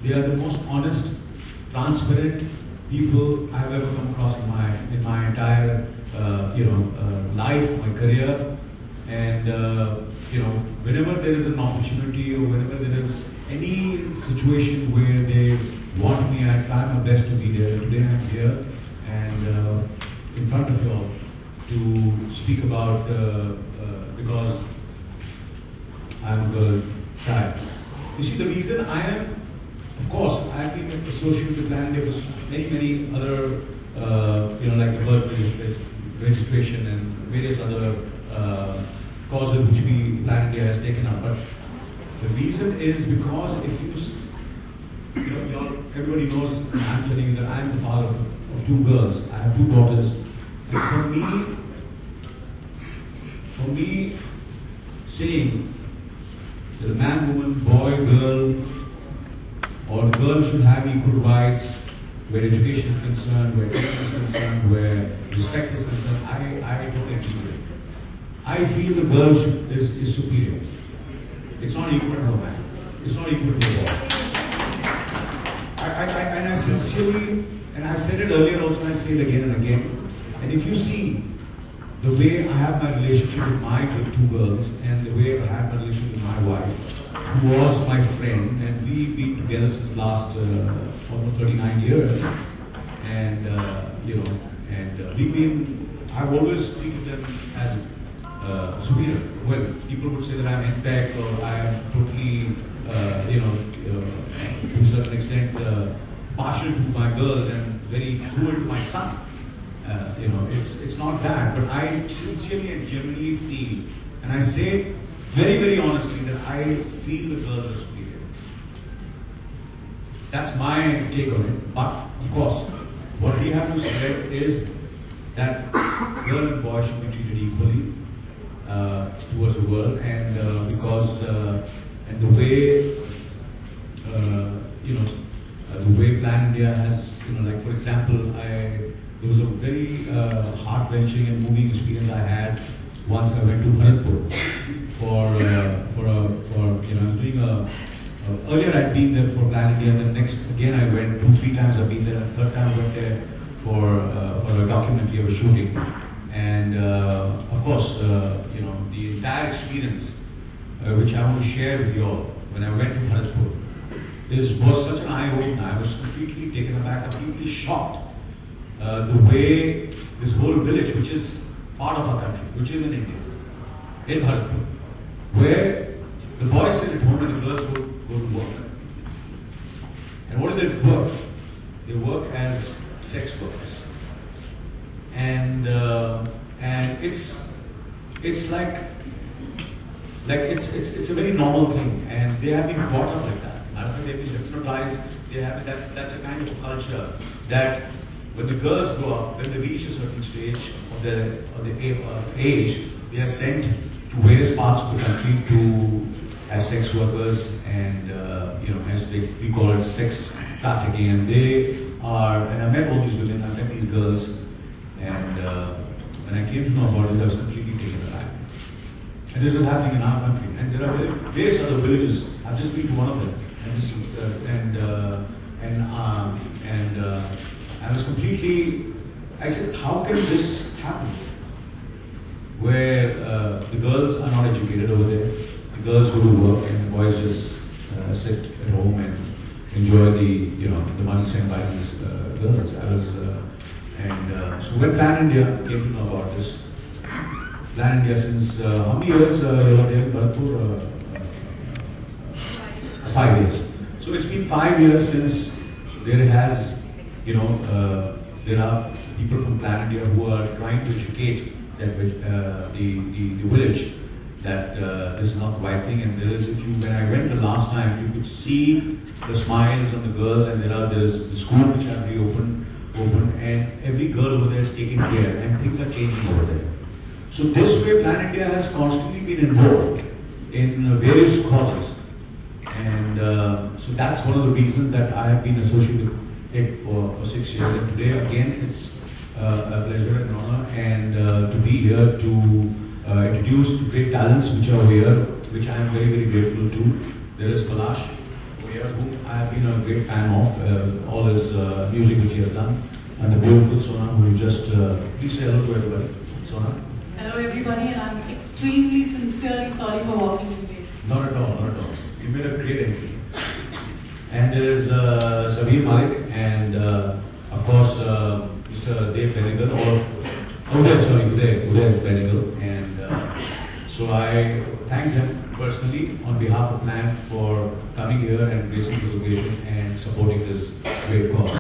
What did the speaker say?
They are the most honest, transparent people I've ever come across in my entire life, my career. And whenever there is an opportunity or whenever there is any situation where they want me, I try my best to be there. Today I'm here and in front of you all to speak about because I'm a girl child. You see, the reason I am, of course, I've been associated with Plan India for many other, like the birth registration and various other causes which Plan India has taken up. But the reason is because if everybody knows, I'm telling you that I'm the father of two girls. I have two daughters. And for me, saying that a man, woman, boy, girl, or the girl should have equal rights where education is concerned, where education is concerned, where respect is concerned, I don't agree with it. I feel the girl is superior. It's not equal to a man. It's not equal to a boy. And I sincerely, and I've said it earlier also, and I say it again and again. And if you see the way I have my relationship with my two girls, and the way I have my relationship with my wife, who was my friend, and we've been together since last almost 39 years, and I've always treated them as superior. Well, people would say that I'm henpecked or I am totally, to a certain extent, partial to my girls and very cruel to my son. It's not that, but I sincerely and genuinely feel, and I say very honestly, that I feel the girls are superior. That's my take on it. But of course, what we have to say is that girl and boy should be treated equally towards the world, and because and the way Plan India has, like for example, there was a very heart-wrenching and moving experience I had once I went to Bharatpur earlier I'd been there for Plan India, and then next again I went 2-3 times. I've been there, and third time I went there for a documentary I was shooting, and of course the entire experience which I want to share with you all when I went to Bharatpur was such an eye-opener. I was completely taken aback, completely shocked. The way this whole village, which is part of our country, which is in India, in Bharatpur, where the boys sit at home and the girls go to work. And what do they work? They work as sex workers. And it's like it's a very normal thing, and they have been brought up like that. They've been hypnotized. That's a kind of culture that when the girls grow up, when they reach a certain stage of the age, they are sent to various parts of the country as sex workers, and as we call it, sex trafficking. And and I met all these women, I met these girls, and when I came to know about this, I was completely taken aback. And this is happening in our country, and there are various other villages. I've just been to one of them, and I was completely. I said, how can this happen? Where the girls are not educated over there, the girls go to work, and the boys just sit at home and enjoy the money sent by these girls. So when Plan India came to know about this, Plan India since how many years you were there in Bharatpur? 5 years. So it's been 5 years since there has, there are people from Plan India who are trying to educate that the village that this is not the right thing. And there is, when I went the last time, you could see the smiles on the girls, and there's the school which have reopened, and every girl over there is taken care, and things are changing over there. So this way, Plan India has constantly been involved in various causes, and so that's one of the reasons that I have been associated with it for 6 years. And today, again, it's a pleasure and honor, and to be here to introduce great talents which are here, which I am very grateful to. There is Palash, whom I have been a great fan of, all his music which he has done, and the beautiful Sona, who you just please say hello to everybody. Sona. Hello everybody, and I'm extremely sincerely sorry for walking in late. Not at all, not at all. You made a great entry. And there is Sabir Malik and of course Mr. Dave Penigal, Uday Penigal, and so I thank them personally on behalf of Plan for coming here and gracing this occasion and supporting this great cause.